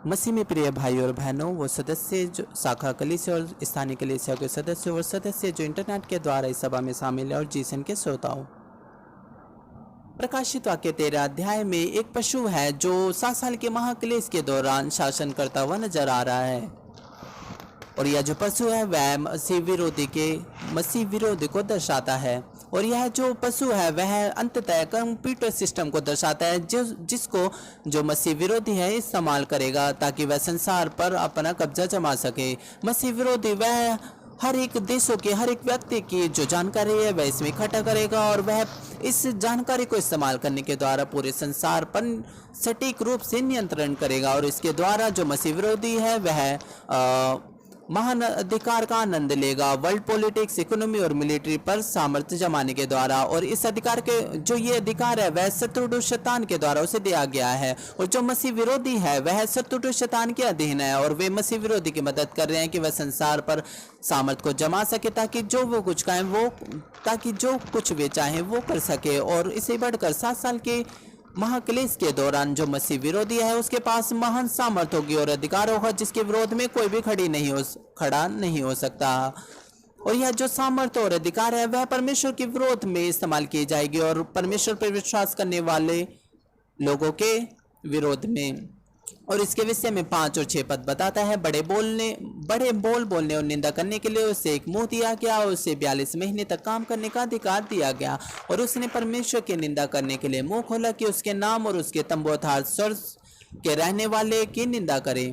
मसीह में प्रिय भाइयों और बहनों, वो सदस्य जो शाखा कलीसिया और स्थानीय कलीसिया के सदस्य और सदस्य जो इंटरनेट के द्वारा इस सभा में शामिल है और जीसन के श्रोताओं, प्रकाशित वाक्य 13 अध्याय में एक पशु है जो 7 साल के महाक्लेश के दौरान शासन करता हुआ नजर आ रहा है। और यह जो पशु है वह मसीह विरोधी को दर्शाता है। और यह जो पशु है वह अंततः कंप्यूटर सिस्टम को दर्शाता है जिसको जो मसीह विरोधी है इस्तेमाल करेगा ताकि वह संसार पर अपना कब्जा जमा सके। मसीह विरोधी वह हर एक देशों के हर एक व्यक्ति की जो जानकारी है वह इसमें इकट्ठा करेगा और वह इस जानकारी को इस्तेमाल करने के द्वारा पूरे संसार पर सटीक रूप से नियंत्रण करेगा। और इसके द्वारा जो मसीह विरोधी है वह महान अधिकार का आनंद लेगा वर्ल्ड पॉलिटिक्स, इकोनॉमी और मिलिट्री पर सामर्थ्य जमाने के द्वारा। और इस अधिकार के जो ये अधिकार है वह शत्रु शैतान के द्वारा उसे दिया गया है। और जो मसीह विरोधी है वह शत्रु शैतान के अधीन है और वे मसीह विरोधी की मदद कर रहे हैं कि वह संसार पर सामर्थ्य को जमा सके ताकि जो कुछ वे चाहें वो कर सके। और इसे बढ़कर 7 साल के महाक्लेश के दौरान जो मसीह विरोधी है उसके पास महान सामर्थ्य होगी और अधिकार होगा जिसके विरोध में कोई भी खड़ा नहीं हो सकता। और यह जो सामर्थ्य और अधिकार है वह परमेश्वर के विरोध में इस्तेमाल की जाएगी और परमेश्वर पर विश्वास करने वाले लोगों के विरोध में। और इसके विषय में 5 और 6 पद बताता है। बड़े बोल बोलने और निंदा करने के लिए उसे एक मुंह दिया गया और उसे 42 महीने तक काम करने का अधिकार दिया गया। और उसने परमेश्वर की निंदा करने के लिए मुंह खोला कि उसके नाम और उसके तंबू अर्थात स्वर्ग के रहने वाले की निंदा करे।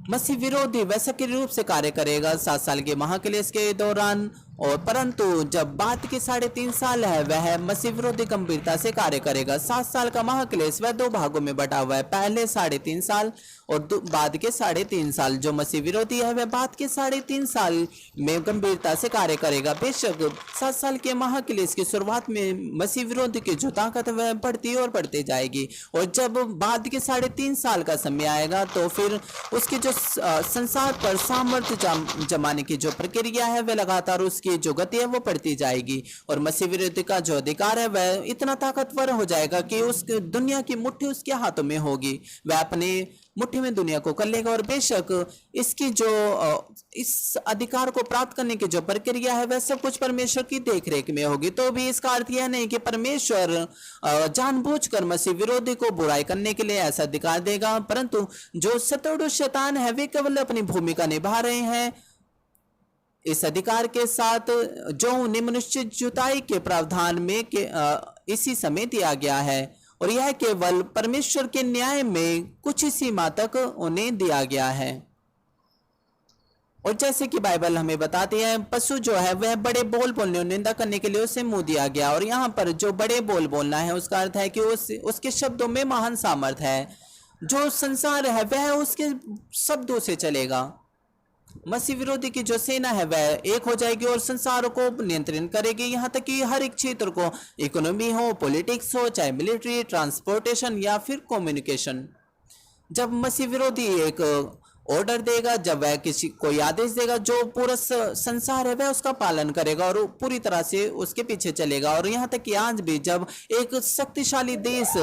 मसीह विरोधी वैसे रूप से कार्य करेगा 7 साल के महाक्लेश के दौरान। और परंतु जब बाद के 3.5 साल है वह मसीह विरोधी गंभीरता से कार्य करेगा। 7 साल का महाक्लेश वह 2 भागों में बटा हुआ है, पहले 3.5 साल और बाद के 3.5 साल। जो मसीह विरोधी है वह बाद के 3.5 साल में गंभीरता से कार्य करेगा। बेशक 7 साल के महाक्लेश की शुरुआत में मसीह विरोधी की जो ताकत वह बढ़ती और बढ़ती जाएगी। और जब बाद के 3.5 साल का समय आएगा तो फिर उसकी जो संसार पर सामर्थ्य जमाने की जो प्रक्रिया है वह लगातार उसकी जो गति है वो बढ़ती जाएगी। और मसीह विरोधी का जो अधिकार है वह इतना ताकतवर हो जाएगा कि उस दुनिया की मुट्ठी उसके हाथों में होगी, वह अपने मुट्ठी में दुनिया को कर लेगा। और बेशक इसकी जो इस अधिकार को प्राप्त करने की जो प्रक्रिया है वह सब कुछ परमेश्वर की देखरेख में होगी। तो भी इसका अर्थ यह नहीं कि परमेश्वर जानबूझकर मसीह विरोधी को बुराई करने के लिए ऐसा अधिकार देगा, परंतु जो शत्रु शैतान है वे केवल अपनी भूमिका निभा रहे हैं इस अधिकार के साथ जो उन्हें मनुष्य जुताई के प्रावधान में इसी समय दिया गया है। और यह केवल परमेश्वर के न्याय में कुछ ही सीमा तक उन्हें दिया गया है। और जैसे कि बाइबल हमें बताती है पशु जो है वह बड़े बोल बोलने और निंदा करने के लिए उसे मुंह दिया गया। और यहाँ पर जो बड़े बोल बोलना है उसका अर्थ है कि उसके शब्दों में महान सामर्थ्य है। जो संसार है वह उसके शब्दों से चलेगा। मसीह विरोधी की जो सेना है वह एक हो जाएगी और संसार को नियंत्रण करेगी, यहाँ तक कि हर एक क्षेत्र को, इकोनॉमी हो, पॉलिटिक्स हो, चाहे मिलिट्री, ट्रांसपोर्टेशन या फिर कम्युनिकेशन। जब मसीह विरोधी एक ऑर्डर देगा, जब वह किसी कोई आदेश देगा, जो पूरा संसार है वह उसका पालन करेगा और पूरी तरह से उसके पीछे चलेगा। और यहाँ तक कि आज भी जब एक शक्तिशाली देश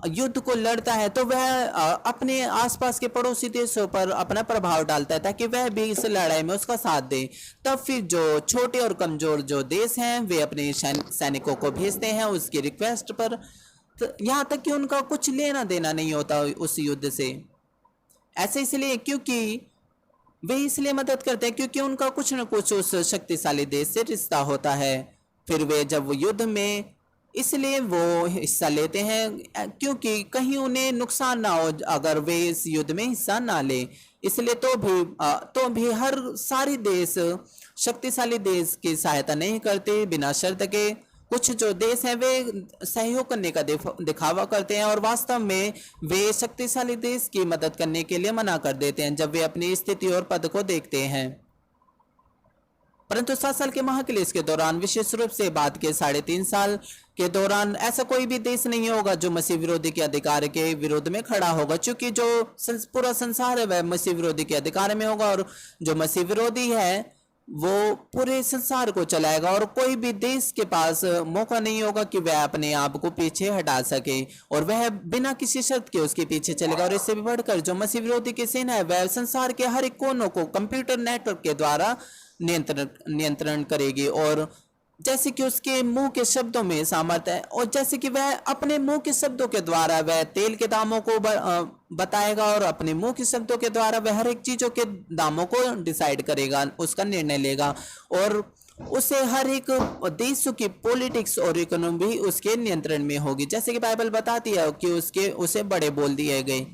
युद्ध को लड़ता है तो वह अपने आसपास के पड़ोसी देशों पर अपना प्रभाव डालता है ताकि वह भी इस लड़ाई में उसका साथ दे। तब फिर जो छोटे और कमजोर जो देश हैं वे अपने सैनिकों को भेजते हैं उसकी रिक्वेस्ट पर, तो यहाँ तक कि उनका कुछ लेना देना नहीं होता उस युद्ध से। ऐसे इसलिए क्योंकि वे इसलिए मदद करते हैं क्योंकि उनका कुछ न कुछ उस शक्तिशाली देश से रिश्ता होता है। फिर वे जब युद्ध में इसलिए वो हिस्सा लेते हैं क्योंकि कहीं उन्हें नुकसान ना हो अगर वे इस युद्ध में हिस्सा ना ले। इसलिए तो भी हर सारी देश शक्तिशाली देश की सहायता नहीं करते बिना शर्त के। कुछ जो देश हैं वे सहयोग करने का दिखावा करते हैं और वास्तव में वे शक्तिशाली देश की मदद करने के लिए मना कर देते हैं जब वे अपनी स्थिति और पद को देखते हैं। परंतु 7 साल के महाक्लेश के दौरान, विशेष रूप से बाद के 3.5 साल के दौरान, ऐसा कोई भी देश नहीं होगा जो मसीह विरोधी के अधिकार के विरोध में खड़ा होगा, क्योंकि जो पूरा संसार है वह मसीह विरोधी के अधिकार में होगा। और जो मसीह विरोधी है वो पूरे संसार को चलाएगा और कोई भी देश के पास मौका नहीं होगा कि वह अपने आप को पीछे हटा सके और वह बिना किसी शर्त के उसके पीछे चलेगा। और इससे भी बढ़कर जो मसीह विरोधी की सेना है वह संसार के हर एक कोनों को कंप्यूटर नेटवर्क के द्वारा नियंत्रण नियंत्रण करेगी। और जैसे कि उसके मुंह के शब्दों में सामर्थ्य है और जैसे कि वह अपने मुंह के शब्दों के द्वारा वह तेल के दामों को बताएगा और अपने मुंह के शब्दों के द्वारा वह हर एक चीजों के दामों को डिसाइड करेगा, उसका निर्णय लेगा और उसे हर एक देशों की पॉलिटिक्स और इकोनॉमी उसके नियंत्रण में होगी। जैसे कि बाइबल बताती है कि उसके उसे बड़े बोल दिए गए।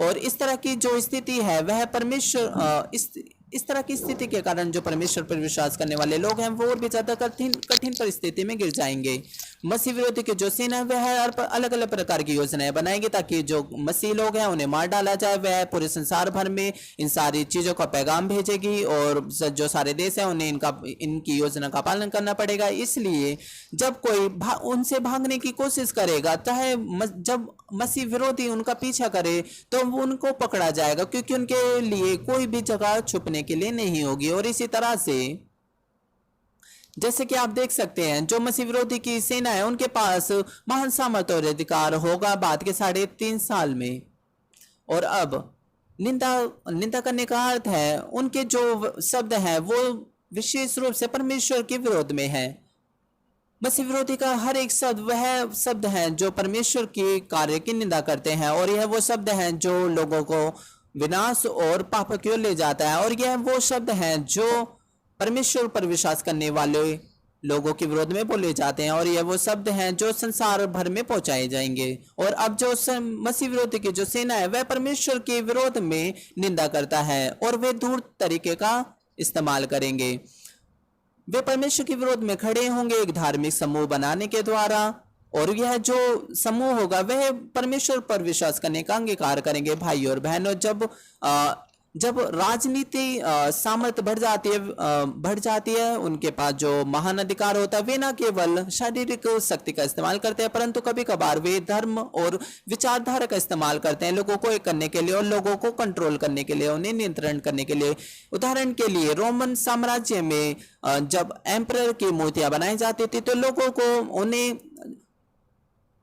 और इस तरह की जो स्थिति है वह परमेश्वर इस तरह की स्थिति के कारण जो परमेश्वर पर विश्वास करने वाले लोग हैं वो और भी ज्यादा कठिन कठिन परिस्थिति में गिर जाएंगे। मसीह विरोधी की जो सेना है वह अलग अलग प्रकार की योजनाएं बनाएगी ताकि जो मसीह लोग हैं उन्हें मार डाला जाए। वह पूरे संसार भर में इन सारी चीजों का पैगाम भेजेगी और जो सारे देश हैं उन्हें इनकी योजना का पालन करना पड़ेगा। इसलिए जब कोई उनसे भागने की कोशिश करेगा, चाहे जब मसीह विरोधी उनका पीछा करे, तो उनको पकड़ा जाएगा क्योंकि उनके लिए कोई भी जगह छुपने के लिए नहीं होगी। और इसी तरह से जैसे कि आप देख सकते हैं जो मसीह विरोधी की सेना है उनके पास महान सामर्थ्य और अधिकार होगा बाद के 3.5 साल में। और अब निंदा करने का अर्थ है उनके जो शब्द हैं वो विशेष रूप से परमेश्वर के विरोध में है। मसीह विरोधी का हर एक शब्द वह शब्द हैं जो परमेश्वर के कार्य की निंदा करते हैं और यह वो शब्द हैं जो लोगों को विनाश और पाप की ओर ले जाता है। और यह वो शब्द हैं जो परमेश्वर पर विश्वास करने वाले लोगों के विरोध में बोले जाते हैं और यह वो शब्द हैं जो संसार भर में पहुंचाए जाएंगे। और अब जो मसीह विरोधी की जो सेना है वह परमेश्वर के विरोध में निंदा करता है और वे दूर तरीके का इस्तेमाल करेंगे। वे परमेश्वर के विरोध में खड़े होंगे एक धार्मिक समूह बनाने के द्वारा और यह जो समूह होगा वह परमेश्वर पर विश्वास करने का अंगीकार करेंगे। भाई और बहनों, जब राजनीति सामर्थ्य बढ़ जाती है उनके पास जो महान अधिकार होता है वे न केवल शारीरिक शक्ति का इस्तेमाल करते हैं परंतु कभी कभार वे धर्म और विचारधारा का इस्तेमाल करते हैं लोगों को एक करने के लिए और लोगों को कंट्रोल करने के लिए, उन्हें नियंत्रण करने के लिए। उदाहरण के लिए रोमन साम्राज्य में जब एम्परर की मूर्तियां बनाई जाती थी तो लोगों को उन्हें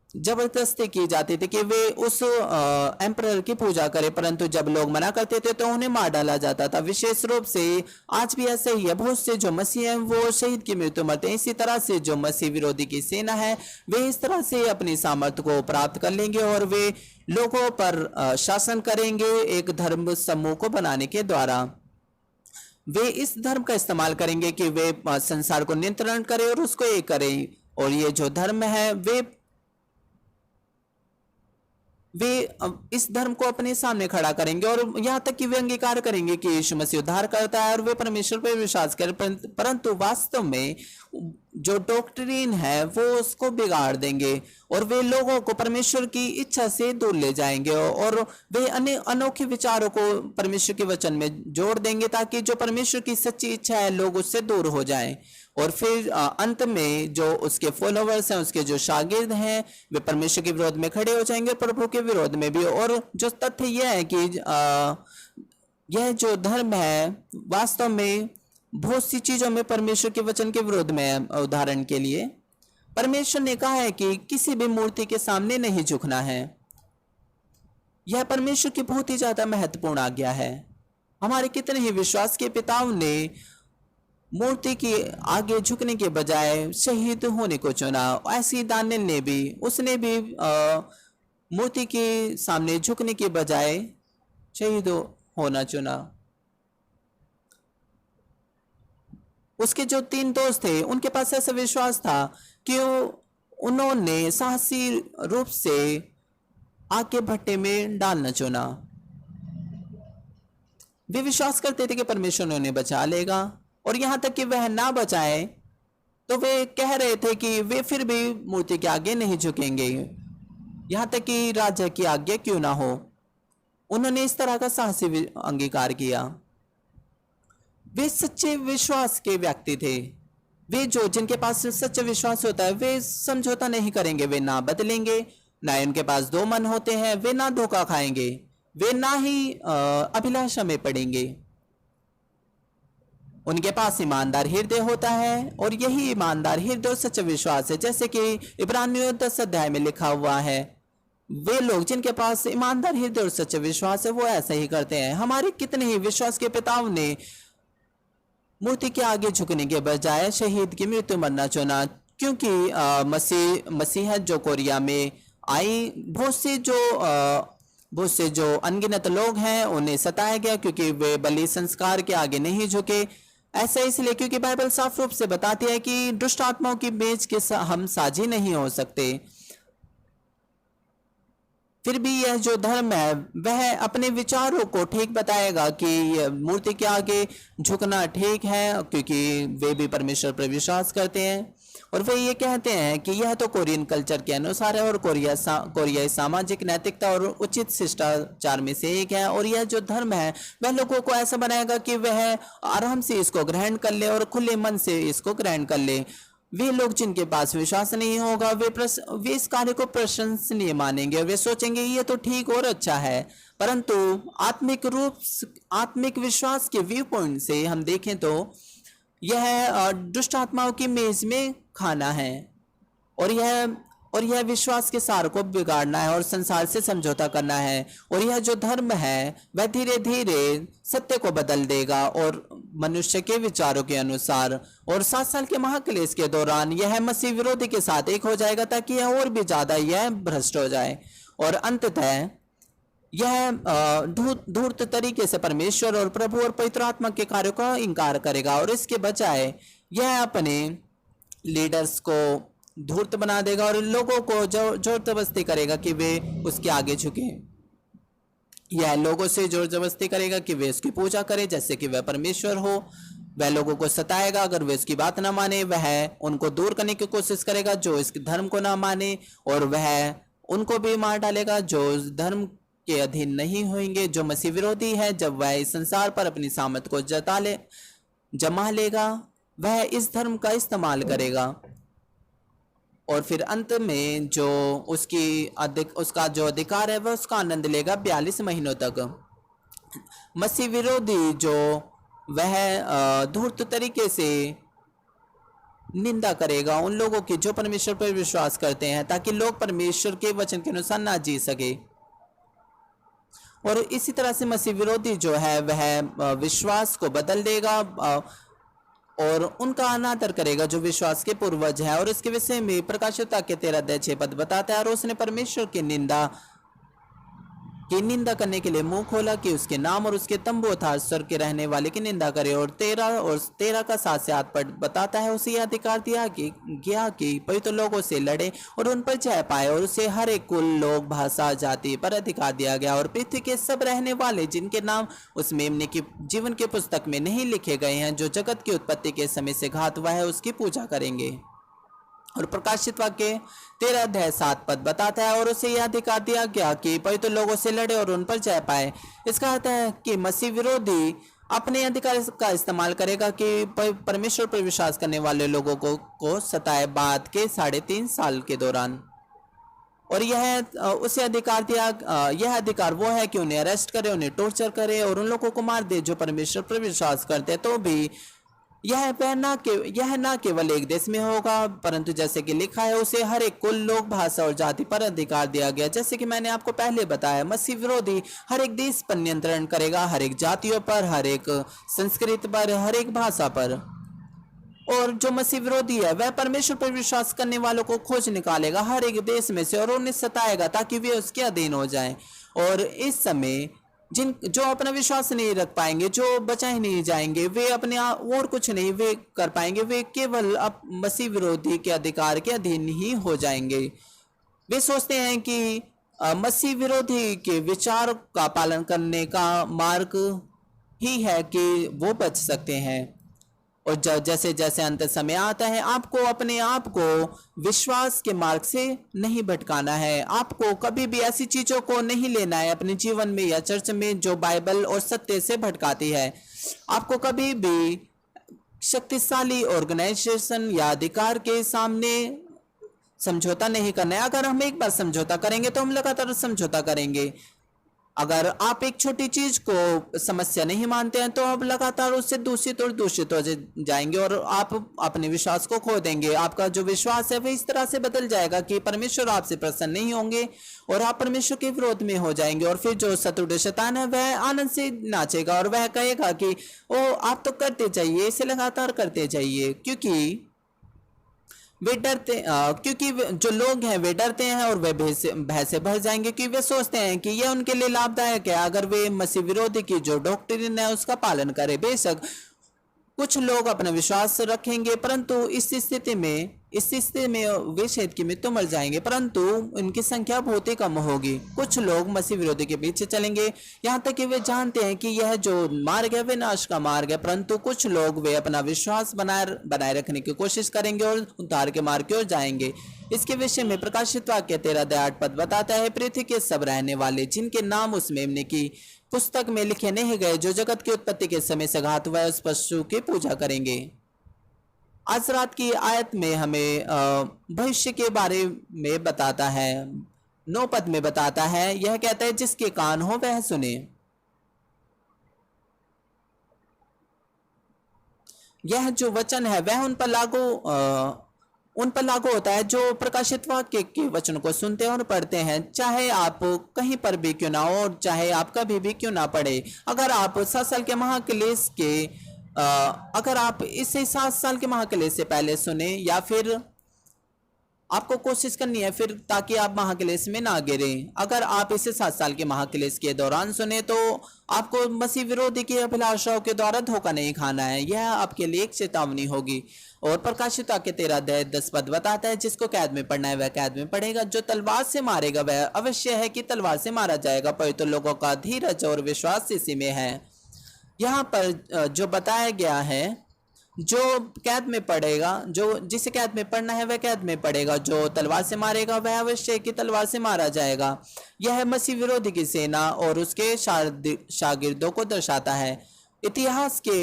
जबरदस्ती की जाती थी कि वे उस एम्परर की पूजा करें, परंतु जब लोग मना करते थे तो उन्हें मार डाला जाता था। विशेष रूप से आज भी ऐसे ही है, बहुत से जो मसीह हैं वो शहीद की मृत्यु मरते हैं। इसी तरह से जो मसीह विरोधी की सेना है वे इस तरह से अपनी सामर्थ्य को प्राप्त कर लेंगे और वे लोगों पर शासन करेंगे एक धर्म समूह को बनाने के द्वारा। वे इस धर्म का इस्तेमाल करेंगे कि वे संसार को नियंत्रण करें और उसको एक करें। और ये जो धर्म है वे इस धर्म को अपने सामने खड़ा करेंगे और यहां तक कि वे अंगीकार करेंगे कि यीशु मसीह उद्धार करता है और वे परमेश्वर पर विश्वास करें, परंतु वास्तव में जो डॉक्ट्रिन है वो उसको बिगाड़ देंगे और वे लोगों को परमेश्वर की इच्छा से दूर ले जाएंगे और वे अनोखे विचारों को परमेश्वर के वचन में जोड़ देंगे ताकि जो परमेश्वर की सच्ची इच्छा है लोग उससे दूर हो जाएं। और फिर अंत में जो उसके फॉलोवर्स हैं, उसके जो शागिर्द हैं, वे परमेश्वर के विरोध में खड़े हो जाएंगे, प्रभु के विरोध में भी। और जो तथ्य यह है कि यह जो धर्म है वास्तव में बहुत सी चीजों में परमेश्वर के वचन के विरोध में है। उदाहरण के लिए परमेश्वर ने कहा है कि किसी भी मूर्ति के सामने नहीं झुकना है। यह परमेश्वर की बहुत ही ज्यादा महत्वपूर्ण आज्ञा है। हमारे कितने ही विश्वास के पिताओं ने मूर्ति के आगे झुकने के बजाय शहीद होने को चुना। ऐसी दानियल ने भी, उसने भी मूर्ति के सामने झुकने के बजाय शहीद होना चुना। उसके जो 3 दोस्त थे उनके पास ऐसा विश्वास था कि उन्होंने साहसी रूप से आग के भट्टे में डालना चुना। वे विश्वास करते थे कि परमेश्वर ने उन्हें बचा लेगा और यहां तक कि वह ना बचाए तो वे कह रहे थे कि वे फिर भी मूर्ति के आगे नहीं झुकेंगे, यहां तक कि राजा की आज्ञा क्यों ना हो। उन्होंने इस तरह का साहसी अंगीकार किया। वे सच्चे विश्वास के व्यक्ति थे। वे जिनके पास सच्चा विश्वास होता है वे समझौता नहीं करेंगे, वे ना बदलेंगे, ना उनके पास 2 मन होते हैं, वे ना धोखा खाएंगे, वे ना ही अभिलाषा में पड़ेंगे। उनके पास ईमानदार हृदय होता है और यही ईमानदार हृदय और सच्चा विश्वास है, जैसे कि इब्रानियों 10 अध्याय में लिखा हुआ है। वे लोग जिनके पास ईमानदार हृदय और सच्चा विश्वास है वो ऐसा ही करते हैं। हमारे कितने ही विश्वास के पिताओं ने मूर्ति के आगे झुकने के बजाय शहीद की मृत्यु मरना चुना, क्योंकि मसीहत जो कोरिया में आई, बहुत से जो अनगिनत लोग हैं उन्हें सताया गया क्योंकि वे बलि संस्कार के आगे नहीं झुके। ऐसा इसलिए क्योंकि बाइबल साफ रूप से बताती है कि दुष्ट आत्माओं की मेज के हम साझी नहीं हो सकते। फिर भी यह जो धर्म है वह अपने विचारों को ठीक बताएगा कि मूर्ति के आगे झुकना ठीक है, क्योंकि वे भी परमेश्वर पर विश्वास करते हैं और वे ये कहते हैं कि यह तो कोरियन कल्चर के अनुसार है और कोरियाई सामाजिक नैतिकता और उचित शिष्टाचार में से एक है। और यह जो धर्म है वह लोगों को ऐसा बनाएगा कि वह आराम से इसको ग्रहण कर ले और खुले मन से इसको ग्रहण कर ले। वे लोग जिनके पास विश्वास नहीं होगा वे इस कार्य को प्रशंसनीय मानेंगे और वे सोचेंगे ये तो ठीक और अच्छा है, परंतु आत्मिक विश्वास के व्यू पॉइंट से हम देखें तो यह दुष्ट आत्माओं की मेज में खाना है और यह विश्वास के सार को बिगाड़ना है और संसार से समझौता करना है। और यह जो धर्म है वह धीरे धीरे सत्य को बदल देगा और मनुष्य के विचारों के अनुसार। और 7 साल के महाक्लेश के दौरान यह मसीह विरोधी के साथ एक हो जाएगा ताकि यह और भी ज्यादा यह भ्रष्ट हो जाए और अंततः यह धूर्त तरीके से परमेश्वर और प्रभु और पवित्र आत्मा के कार्यों का इनकार करेगा और इसके बजाय यह अपने लीडर्स को धूर्त बना देगा और लोगों को जोर जबरदस्ती करेगा कि वे उसके आगे झुके। यह लोगों से जोर जबरदस्ती करेगा कि वे उसकी पूजा करें जैसे कि वह परमेश्वर हो। वह लोगों को सताएगा अगर वे उसकी बात ना माने। वह उनको दूर करने की कोशिश करेगा जो इस धर्म को ना माने और वह उनको भी मार डालेगा जो धर्म के अधीन नहीं होंगे, जो मसीह विरोधी है। जब वह इस संसार पर अपनी सामत को जमा लेगा वह इस धर्म का इस्तेमाल करेगा और फिर अंत में जो उसका जो अधिकार है वह उसका आनंद लेगा 42 महीनों तक। मसीह विरोधी जो वह धूर्त तरीके से निंदा करेगा उन लोगों की जो परमेश्वर पर विश्वास करते हैं ताकि लोग परमेश्वर के वचन के अनुसार ना जी सके। और इसी तरह से मसीह विरोधी जो है वह विश्वास को बदल देगा और उनका अनादर करेगा जो विश्वास के पूर्वज है। और इसके विषय में प्रकाशित के 13:6 पद बताता है और उसने परमेश्वर की निंदा करने के लिए मुंह खोला कि उसके नाम और उसके तंबू अर्थात स्वर्ग के रहने वाले की निंदा करे। और 13 का 7 से 8 पद बताता है उसे यह अधिकार दिया गया कि पवित्र लोगों से लड़े और उन पर जय पाए और उसे हर एक कुल, लोग, भाषा, जाति पर अधिकार दिया गया। और पृथ्वी के सब रहने वाले जिनके नाम उस मेमने की जीवन के पुस्तक में नहीं लिखे गए हैं, जो जगत की उत्पत्ति के समय से घात हुआ है, उसकी पूजा करेंगे। और प्रकाशित वाक्य 13:7 पद बताता है और उसे यह अधिकार दिया गया कि पवित्र लोगों से लड़े और उन पर जय पाए। इसका अर्थ है कि मसीह विरोधी अपने अधिकार का इस्तेमाल करेगा कि परमेश्वर पर विश्वास करने वाले लोगों को सताए बाद के 3.5 साल के दौरान। और उसे अधिकार दिया, यह अधिकार वो है कि उन्हें अरेस्ट करे, उन्हें टॉर्चर करे और उन लोगों को मार दे जो परमेश्वर पर विश्वास करते हैं। तो भी यह ना केवल एक देश में होगा परंतु जैसे कि लिखा है उसे हर एक कुल, लोग, भाषा और जाति पर अधिकार दिया गया। जैसे कि मैंने आपको पहले बताया मसीह विरोधी हर एक देश पर नियंत्रण करेगा, हर एक जातियों पर, हर एक संस्कृति पर, हर एक भाषा पर। और जो मसीह विरोधी है वह परमेश्वर पर विश्वास करने वालों को खोज निकालेगा हर एक देश में से और उन्हें सताएगा ताकि वे उसके अधीन हो जाएं। और इस समय जो अपना विश्वास नहीं रख पाएंगे, जो बचाए नहीं जाएंगे, वे अपने और कुछ नहीं वे कर पाएंगे, वे केवल अब मसीह विरोधी के अधिकार के अधीन ही हो जाएंगे। वे सोचते हैं कि मसीह विरोधी के विचार का पालन करने का मार्ग ही है कि वो बच सकते हैं। और जैसे जैसे अंत समय आता है आपको अपने आप को विश्वास के मार्ग से नहीं भटकाना है। आपको कभी भी ऐसी चीजों को नहीं लेना है अपने जीवन में या चर्च में जो बाइबल और सत्य से भटकाती है। आपको कभी भी शक्तिशाली ऑर्गेनाइजेशन या अधिकार के सामने समझौता नहीं करना है। अगर हम एक बार समझौता करेंगे तो हम लगातार समझौता करेंगे। अगर आप एक छोटी चीज को समस्या नहीं मानते हैं तो आप लगातार उससे दूषित हो जाएंगे और आप अपने विश्वास को खो देंगे। आपका जो विश्वास है वह इस तरह से बदल जाएगा कि परमेश्वर आपसे प्रसन्न नहीं होंगे और आप परमेश्वर के विरोध में हो जाएंगे। और फिर जो शत्रु शैतान है वह आनंद से नाचेगा और वह कहेगा कि ओ आप तो करते जाइए, इसे लगातार करते जाइए, क्योंकि वे डरते क्योंकि जो लोग हैं वे डरते हैं और वे भय से भर जाएंगे, क्योंकि वे सोचते हैं कि यह उनके लिए लाभदायक है अगर वे मसीह विरोधी की जो डॉक्ट्रिन है उसका पालन करें। बेशक कुछ लोग अपना विश्वास रखेंगे, परंतु इस स्थिति में वे शायद की मृत्यु मर जाएंगे, परंतु उनकी संख्या बहुत ही कम होगी। कुछ लोग मसीह विरोधी के पीछे चलेंगे यहाँ तक कि वे जानते हैं कि यह जो मार्ग है वे नाश का मार्ग है, परंतु कुछ लोग वे अपना विश्वास बनाए रखने की कोशिश करेंगे और उद्धार के मार्ग की ओर जाएंगे। इसके विषय में प्रकाशित वाक्य 13-8 बताता है, पृथ्वी के सब रहने वाले जिनके नाम उस मेमने की पुस्तक में लिखे नहीं गए जो जगत की उत्पत्ति के समय से घात हुआ है उस पशु की पूजा करेंगे। आज रात की आयत में हमें भविष्य के बारे में बताता है। 9 पद में बताता है, यह कहता है जिसके कान हो वह सुने। यह जो वचन है वह उन पर लागू होता है जो प्रकाशित वाक्य के वचन को सुनते हैं और पढ़ते हैं, चाहे आप कहीं पर भी क्यों ना हो और चाहे आप कभी भी क्यों ना पढ़े। अगर आप 7 साल के महाक्लेश के अगर आप इसे 7 साल के महाक्लेश से पहले सुने या फिर आपको कोशिश करनी है फिर ताकि आप महाक्लेश में ना गिरे, अगर आप इसे 7 साल के महाक्लेश के दौरान सुने तो आपको मसीह विरोधी की अभिलाषाओं के द्वारा धोखा नहीं खाना है। यह आपके लिए एक चेतावनी होगी। और प्रकाशित वाक्य 13-10 बताता है, जिसको कैद में पढ़ना है वह कैद में पढ़ेगा, जो तलवार से मारेगा वह अवश्य है कि तलवार से मारा जाएगा। पवित्र लोगों का धीरज और विश्वास इसी में है। यहाँ पर जो बताया गया है, जो कैद में पड़ेगा, जो जिसे कैद में पड़ना है वह कैद में पड़ेगा, जो तलवार से मारेगा वह अवश्य की तलवार से मारा जाएगा। यह मसीह विरोधी की सेना और उसके शागिर्दों को दर्शाता है। इतिहास के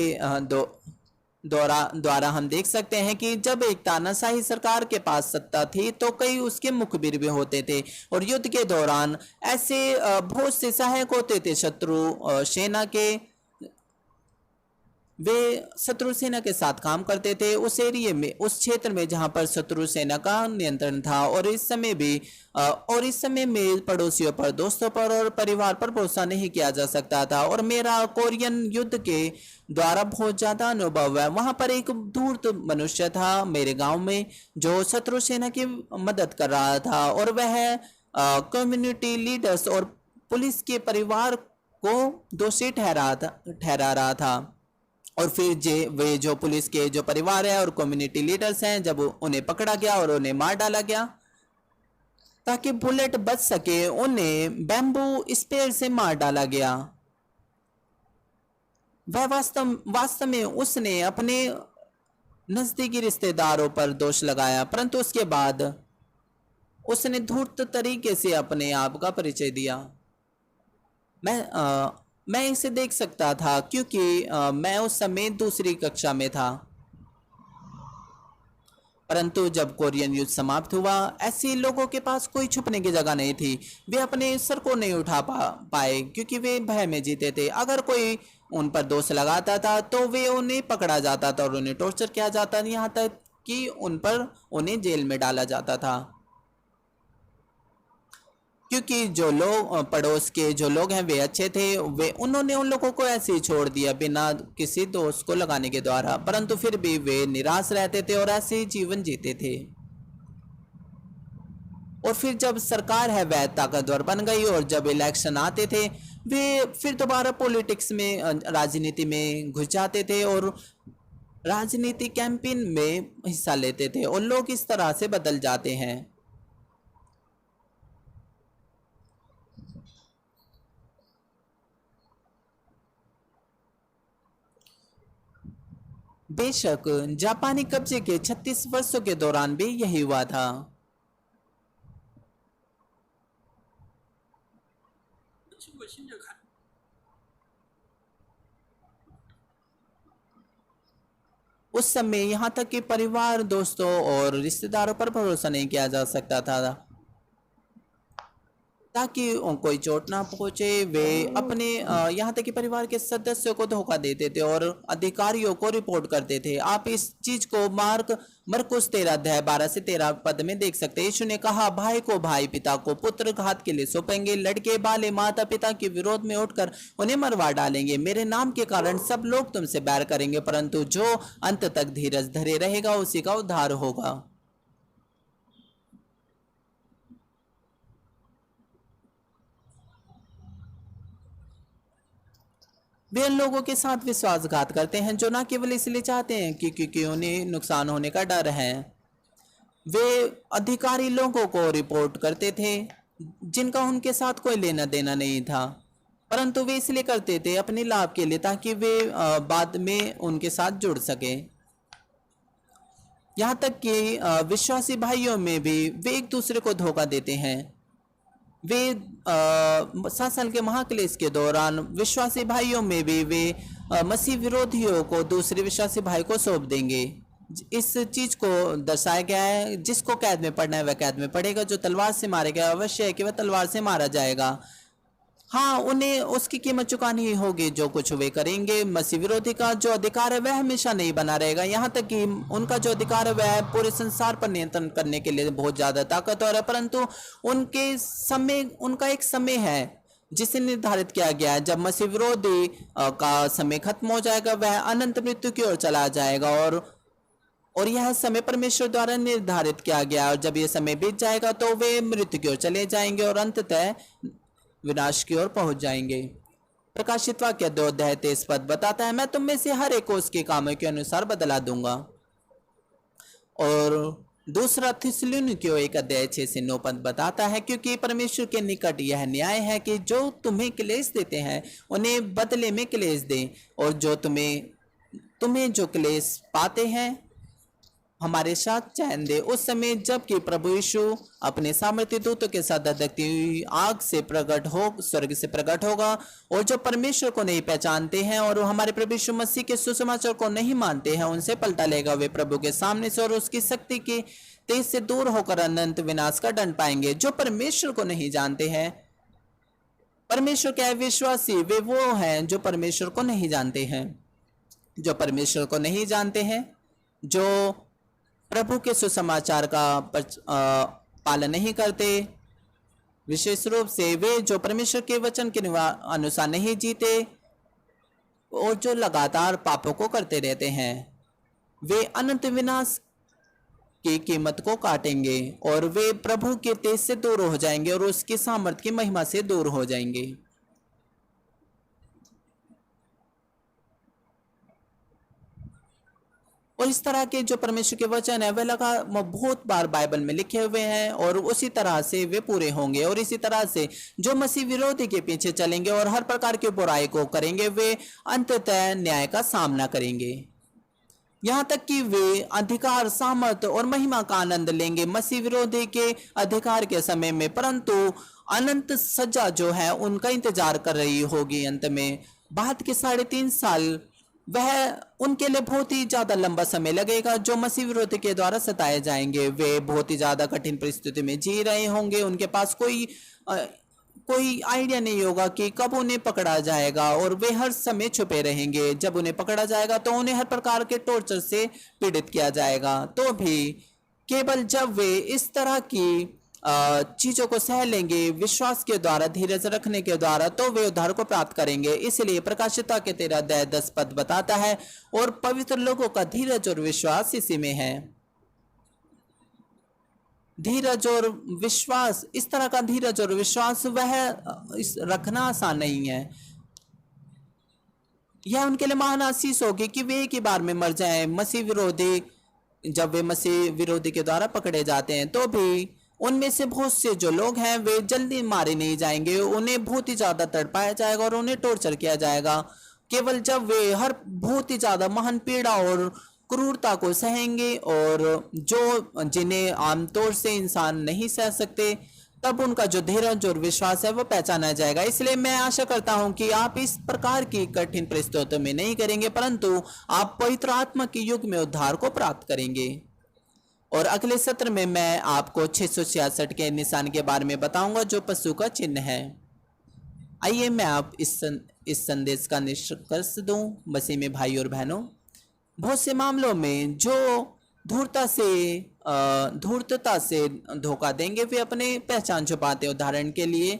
द्वारा हम देख सकते हैं कि जब एक तानाशाही सरकार के पास सत्ता थी तो कई उसके मुखबिर भी होते थे और युद्ध के दौरान ऐसे बहुत से सहायक होते थे शत्रु सेना के। वे शत्रु सेना के साथ काम करते थे उस एरिया में, उस क्षेत्र में जहां पर शत्रु सेना का नियंत्रण था। और इस समय में पड़ोसियों पर, दोस्तों पर और परिवार पर भरोसा नहीं किया जा सकता था। और मेरा कोरियन युद्ध के द्वारा बहुत ज्यादा अनुभव है। वहां पर एक धूर्त मनुष्य था मेरे गांव में जो शत्रु सेना की मदद कर रहा था और वह कम्युनिटी लीडर्स और पुलिस के परिवार को दोषी ठहरा रहा था। और फिर वे जो पुलिस के जो परिवार है और कम्युनिटी लीडर्स हैं, जब उन्हें पकड़ा गया और उन्हें मार डाला गया ताकि बुलेट बच सके, उन्हें बैम्बू स्पेयर से मार डाला गया। वह वास्तव में उसने अपने नजदीकी रिश्तेदारों पर दोष लगाया, परंतु उसके बाद उसने धूर्त तरीके से अपने आप का परिचय दिया। मैं इसे देख सकता था क्योंकि मैं उस समय दूसरी कक्षा में था। परंतु जब कोरियन युद्ध समाप्त हुआ, ऐसे लोगों के पास कोई छुपने की जगह नहीं थी। वे अपने सर को नहीं उठा पाए क्योंकि वे भय में जीते थे। अगर कोई उन पर दोष लगाता था तो वे उन्हें पकड़ा जाता था और उन्हें टॉर्चर किया जाता था, यहाँ तक कि उन्हें जेल में डाला जाता था। क्योंकि जो लोग पड़ोस के जो लोग हैं वे अच्छे थे, उन्होंने उन लोगों को ऐसे ही छोड़ दिया बिना किसी दोष को लगाने के द्वारा, परंतु फिर भी वे निराश रहते थे और ऐसे ही जीवन जीते थे। और फिर जब सरकार है वह ताकतवर बन गई और जब इलेक्शन आते थे वे फिर दोबारा पॉलिटिक्स में, राजनीति में घुस जाते थे और राजनीति कैंपेन में हिस्सा लेते थे और लोग इस तरह से बदल जाते हैं। बेशक जापानी कब्जे के 36 वर्षों के दौरान भी यही हुआ था। उस समय यहाँ तक कि परिवार, दोस्तों और रिश्तेदारों पर भरोसा नहीं किया जा सकता था। ताकि कोई चोट ना पहुंचे। वे अपने यहाँ तक कि परिवार के सदस्यों को धोखा देते थे और अधिकारियों को रिपोर्ट करते थे। आप इस चीज को मरकुस 13 अध्याय 12 से 13 पद में देख सकते हैं। यीशु ने कहा, भाई को भाई, पिता को पुत्र घात के लिए सौंपेंगे, लड़के बाले माता पिता के विरोध में उठकर उन्हें मरवा डालेंगे। मेरे नाम के कारण सब लोग तुमसे बैर करेंगे, परंतु जो अंत तक धीरज धरे रहेगा उसी का उद्धार होगा। वे उन लोगों के साथ विश्वासघात करते हैं जो ना केवल इसलिए चाहते हैं कि क्योंकि उन्हें नुकसान होने का डर है। वे अधिकारी लोगों को रिपोर्ट करते थे जिनका उनके साथ कोई लेना देना नहीं था, परंतु वे इसलिए करते थे अपने लाभ के लिए, ताकि वे बाद में उनके साथ जुड़ सके। यहाँ तक कि विश्वासी भाइयों में भी वे एक दूसरे को धोखा देते हैं। वे 7 साल के महाक्लेश के दौरान विश्वासी भाइयों में भी वे मसीह विरोधियों को दूसरे विश्वासी भाई को सौंप देंगे। इस चीज को दर्शाया गया है, जिसको कैद में पड़ना है वह कैद में पड़ेगा, जो तलवार से मारेगा अवश्य है कि वह तलवार से मारा जाएगा। हाँ, उन्हें उसकी कीमत चुकानी ही होगी जो कुछ वे करेंगे। मसीह विरोधी का जो अधिकार है वह हमेशा नहीं बना रहेगा। यहाँ तक कि उनका जो अधिकार है वह पूरे संसार पर नियंत्रण करने के लिए बहुत ज्यादा ताकतवर है, परंतु उनका एक समय है जिसे निर्धारित किया गया है। जब मसीह विरोधी का समय खत्म हो जाएगा वह अनंत मृत्यु की ओर चला जाएगा, और यह समय परमेश्वर द्वारा निर्धारित किया गया। और जब यह समय बीत जाएगा तो वे मृत्यु की ओर चले जाएंगे और अंततः विनाश की ओर पहुंच जाएंगे। प्रकाशित वाक्य 2 अध्याय 23 पद बताता है, मैं तुम में से हर एक को उसके कामों के अनुसार बदला दूंगा। और दूसरा थिस्सलुनीकियों 1 अध्याय 6 से 9 पद बताता है, क्योंकि परमेश्वर के निकट यह न्याय है कि जो तुम्हें क्लेश देते हैं उन्हें बदले में क्लेश दें, और जो तुम्हें जो क्लेश पाते हैं हमारे साथ चैन दे। उस समय जबकि प्रभु यीशु अपने सामर्थ्य दूतों के साथ धधकती हुई आग से स्वर्ग से प्रकट होगा, और जो परमेश्वर को नहीं पहचानते हैं और हमारे प्रभु यीशु मसीह के सुसमाचार को नहीं मानते हैं उनसे पलटा लेगा। वे प्रभु के सामने से और उसकी शक्ति के तेज से दूर होकर अनंत विनाश का दंड पाएंगे। जो परमेश्वर को नहीं जानते हैं, परमेश्वर क्या है? विश्वासी वे वो हैं जो परमेश्वर को नहीं जानते हैं, जो परमेश्वर को नहीं जानते हैं, जो प्रभु के सुसमाचार का पालन नहीं करते, विशेष रूप से वे जो परमेश्वर के वचन के अनुसार नहीं जीते और जो लगातार पापों को करते रहते हैं, वे अनंत विनाश की कीमत को काटेंगे और वे प्रभु के तेज से दूर हो जाएंगे और उसकी सामर्थ की महिमा से दूर हो जाएंगे। और इस तरह के जो परमेश्वर के वचन है वह बहुत बार बाइबल में लिखे हुए हैं और उसी तरह से वे पूरे होंगे। और इसी तरह से जो मसीह विरोधी के पीछे चलेंगे और हर प्रकार की बुराई को करेंगे वे अंततः न्याय का सामना करेंगे, यहाँ तक कि वे अधिकार, सामर्थ और महिमा का आनंद लेंगे मसीह विरोधी के अधिकार के समय में, परंतु अनंत सजा जो है उनका इंतजार कर रही होगी। अंत में बाद के 3.5 साल वह उनके लिए बहुत ही ज्यादा लंबा समय लगेगा। जो मसीह विरोधी के द्वारा सताए जाएंगे वे बहुत ही ज्यादा कठिन परिस्थिति में जी रहे होंगे। उनके पास कोई आइडिया नहीं होगा कि कब उन्हें पकड़ा जाएगा और वे हर समय छुपे रहेंगे। जब उन्हें पकड़ा जाएगा तो उन्हें हर प्रकार के टॉर्चर से पीड़ित किया जाएगा। तो भी केवल जब वे इस तरह की चीजों को सह लेंगे विश्वास के द्वारा, धीरज रखने के द्वारा, तो वे उद्धार को प्राप्त करेंगे। इसलिए प्रकाशिता के 13 अध्याय 10 पद बताता है, और पवित्र लोगों का धीरज और विश्वास इसी में है। धीरज और विश्वास, इस तरह का धीरज और विश्वास वह रखना आसान नहीं है। यह उनके लिए महान आशीष होगी कि वे एक ही बार में मर जाएं। मसीह विरोधी, जब वे मसीह विरोधी के द्वारा पकड़े जाते हैं तो भी उनमें से बहुत से जो लोग हैं वे जल्दी मारे नहीं जाएंगे, उन्हें बहुत ही ज्यादा तड़पाया जाएगा और उन्हें टॉर्चर किया जाएगा। केवल जब वे हर बहुत ही ज्यादा महान पीड़ा और क्रूरता को सहेंगे और जिन्हें आमतौर से इंसान नहीं सह सकते, तब उनका जो धीरज और विश्वास है वो पहचाना जाएगा। इसलिए मैं आशा करता हूं कि आप इस प्रकार की कठिन परिस्थितियों में नहीं करेंगे, परंतु आप पवित्र आत्मा के युग में उद्धार को प्राप्त करेंगे और अगले सत्र में मैं आपको 666 के निशान के बारे में बताऊंगा जो पशु का चिन्ह है। आइए मैं आप इस संदेश का निष्कर्ष दूं। मसीह में भाई और बहनों, बहुत से मामलों में जो धूर्तता से धोखा देंगे वे अपनी पहचान छुपाते हैं। उदाहरण के लिए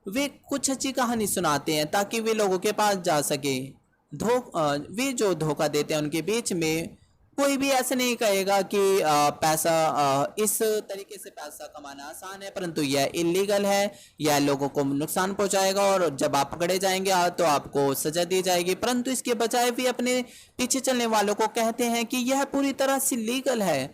वे कुछ अच्छी कहानी सुनाते हैं ताकि वे लोगों के पास जा सके। वे जो धोखा देते हैं उनके बीच में कोई भी ऐसा नहीं कहेगा कि पैसा इस तरीके से पैसा कमाना आसान है, परंतु यह इलीगल है, यह लोगों को नुकसान पहुंचाएगा और जब आप पकड़े जाएंगे तो आपको सजा दी जाएगी। परंतु इसके बजाय वे अपने पीछे चलने वालों को कहते हैं कि यह पूरी तरह से लीगल है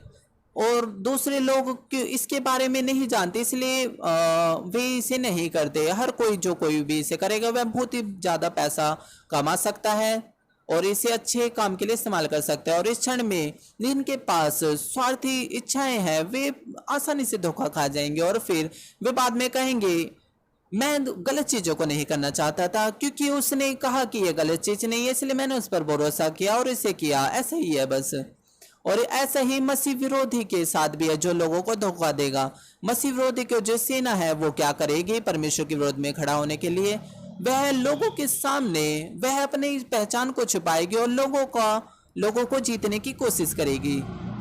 और दूसरे लोग इसके बारे में नहीं जानते, इसलिए वे इसे नहीं करते। हर कोई जो कोई भी इसे करेगा वह बहुत ही ज़्यादा पैसा कमा सकता है और इसे अच्छे काम के लिए इस्तेमाल कर सकता है। और इस क्षण में जिनके पास स्वार्थी इच्छाएं हैं वे आसानी से धोखा खा जाएंगे और फिर वे बाद में कहेंगे मैं गलत चीज़ों को नहीं करना चाहता था, क्योंकि उसने कहा कि यह गलत चीज़ नहीं है इसलिए मैंने उस पर भरोसा किया और इसे किया, ऐसा ही है बस। और ऐसा ही मसीह विरोधी के साथ भी है जो लोगों को धोखा देगा। मसीह विरोधी की जो सेना है वो क्या करेगी? परमेश्वर के विरोध में खड़ा होने के लिए वह लोगों के सामने वह अपनी पहचान को छुपाएगी और लोगों को जीतने की कोशिश करेगी।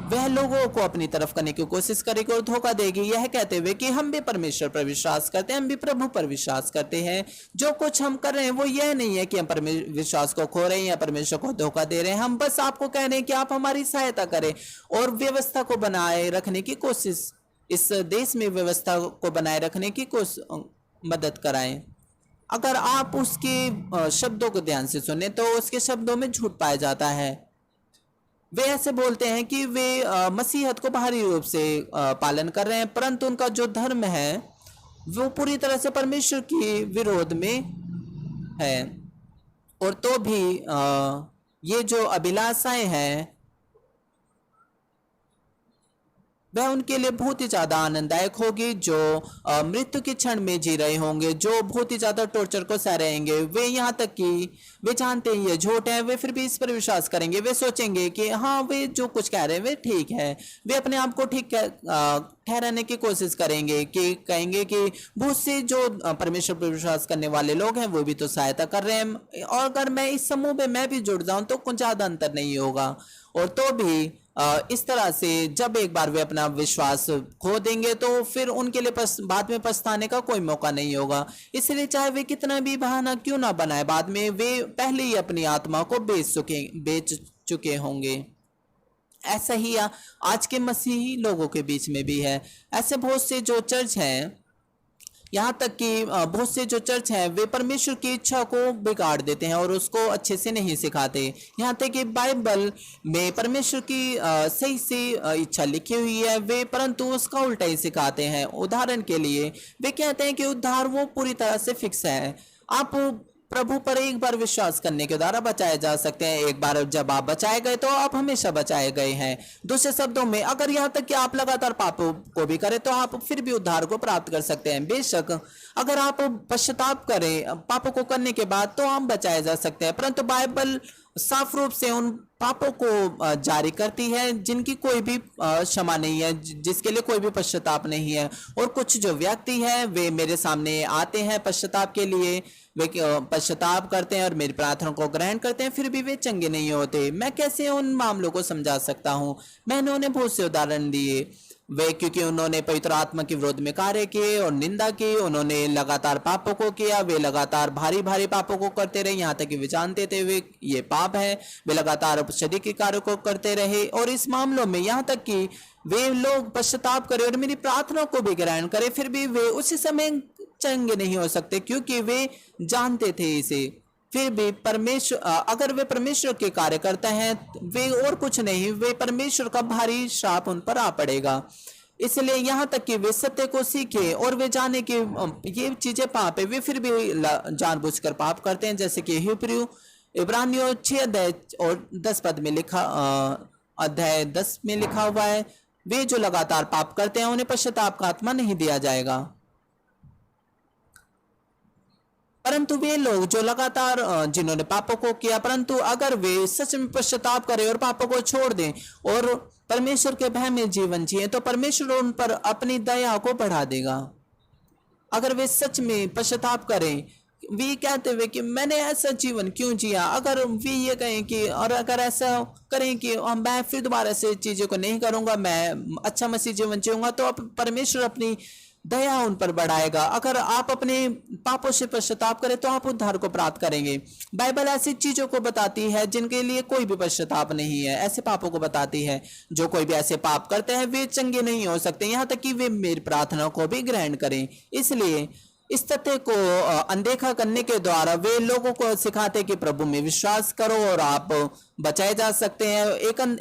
वह लोगों को अपनी तरफ करने की कोशिश करेगी और धोखा देगी, यह कहते हुए कि हम भी परमेश्वर पर विश्वास करते हैं, हम भी प्रभु पर विश्वास करते हैं। जो कुछ हम कर रहे हैं वो यह नहीं है कि हम विश्वास को खो रहे हैं या परमेश्वर को धोखा दे रहे हैं। हम बस आपको कह रहे हैं कि आप हमारी सहायता करें और व्यवस्था को बनाए रखने की कोशिश, इस देश में व्यवस्था को बनाए रखने की मदद कराएं। अगर आप उसके शब्दों को ध्यान से सुने तो उसके शब्दों में झूठ पाया जाता है। वे ऐसे बोलते हैं कि वे मसीहत को बाहरी रूप से पालन कर रहे हैं, परंतु उनका जो धर्म है वो पूरी तरह से परमेश्वर के विरोध में है। और तो भी ये जो अभिलाषाएं हैं वह उनके लिए बहुत ही ज़्यादा आनंददायक होगी, जो मृत्यु के क्षण में जी रहे होंगे, जो बहुत ही ज़्यादा टॉर्चर को सह रहेंगे। वे यहाँ तक कि वे जानते हैं ये झूठ है, वे फिर भी इस पर विश्वास करेंगे। वे सोचेंगे कि हाँ वे जो कुछ कह रहे हैं वे ठीक है। वे अपने आप को ठीक ठहराने की कोशिश करेंगे कि कहेंगे कि बहुत से जो परमेश्वर पर विश्वास करने वाले लोग हैं वो भी तो सहायता कर रहे हैं और अगर मैं इस समूह में मैं भी जुड़ जाऊं तो कुछ ज़्यादा अंतर नहीं होगा। और तो भी इस तरह से जब एक बार वे अपना विश्वास खो देंगे तो फिर उनके लिए बाद में पछताने का कोई मौका नहीं होगा। इसलिए चाहे वे कितना भी बहाना क्यों ना बनाए, बाद में वे पहले ही अपनी आत्मा को बेच चुके होंगे। ऐसा ही आज के मसीही लोगों के बीच में भी है। ऐसे बहुत से जो चर्च हैं, यहाँ तक कि बहुत से जो चर्च हैं वे परमेश्वर की इच्छा को बिगाड़ देते हैं और उसको अच्छे से नहीं सिखाते। यहाँ तक कि बाइबल में परमेश्वर की सही से इच्छा लिखी हुई है वे परंतु उसका उल्टा ही सिखाते हैं। उदाहरण के लिए वे कहते हैं कि उद्धार वो पूरी तरह से फिक्स है, आप प्रभु पर एक बार विश्वास करने के द्वारा बचाए जा सकते हैं। एक बार जब आप बचाए गए तो आप हमेशा बचाए गए हैं। दूसरे शब्दों में अगर यहाँ तक कि आप लगातार पापों को भी करें तो आप फिर भी उद्धार को प्राप्त कर सकते हैं। बेशक अगर आप पश्चाताप करें पापों को करने के बाद तो हम बचाए जा सकते हैं, परंतु बाइबल साफ रूप से उन पापों को जारी करती है जिनकी कोई भी क्षमा नहीं है, जिसके लिए कोई भी पश्चाताप नहीं है। और कुछ जो व्यक्ति हैं वे मेरे सामने आते हैं पश्चाताप के लिए, वे पश्चाताप करते हैं और मेरी प्रार्थना को ग्रहण करते हैं, फिर भी वे चंगे नहीं होते। मैं कैसे उन मामलों को समझा सकता हूँ? मैंने उन्हें बहुत से उदाहरण दिए। वे क्योंकि उन्होंने पवित्र आत्मा के विरोध में कार्य किए और निंदा की, उन्होंने लगातार पापों को किया, वे लगातार भारी भारी पापों को करते रहे, यहाँ तक कि वे जानते थे वे ये पाप है। वे लगातार शरीर के कार्यों को करते रहे और इस मामलों में यहाँ तक कि वे लोग पश्चाताप करें और मेरी प्रार्थना को भी ग्रहण करें, फिर भी वे उसी समय चंगे नहीं हो सकते क्योंकि वे जानते थे इसे। फिर भी परमेश्वर अगर वे परमेश्वर के कार्य करते हैं वे और कुछ नहीं, वे परमेश्वर का भारी श्राप उन पर आ पड़ेगा। इसलिए यहाँ तक कि वे सत्य को सीखे और वे जाने कि ये चीजें पाप है, वे फिर भी जानबूझकर पाप करते हैं। जैसे कि इब्रानियों 6 अध्याय और 10 पद में अध्याय 10 में लिखा हुआ है, वे जो लगातार पाप करते हैं उन्हें पश्चाताप का आत्मा नहीं दिया जाएगा, परंतु वे लोग जो लगातार जिन्होंने पापों को किया, परंतु अगर वे सच में पश्चाताप करें और पापों को छोड़ दें और परमेश्वर के भय में जीवन जिए तो परमेश्वर उन पर अपनी दया को बढ़ा देगा। अगर वे सच में पश्चाताप करें, वे कहते हुए कि मैंने ऐसा जीवन क्यों जिया, अगर वे ये कहें कि और अगर ऐसा करें कि मैं फिर दोबारा से चीज़ों को नहीं करूंगा, मैं अच्छा मसीह जीवन जीऊंगा, तो अब परमेश्वर अपनी दया उन पर बढ़ाएगा। अगर आप अपने पापों से पश्चाताप करें तो आप उद्धार को प्राप्त करेंगे। बाइबल ऐसी चीजों को बताती है जिनके लिए कोई भी पश्चाताप नहीं है, ऐसे पापों को बताती है। जो कोई भी ऐसे पाप करते हैं वे चंगे नहीं हो सकते, यहाँ तक कि वे मेरी प्रार्थना को भी ग्रहण करें। इसलिए इस तथ्य को अनदेखा करने के द्वारा वे लोगों को सिखाते कि प्रभु में विश्वास करो और आप बचाए जा सकते हैं।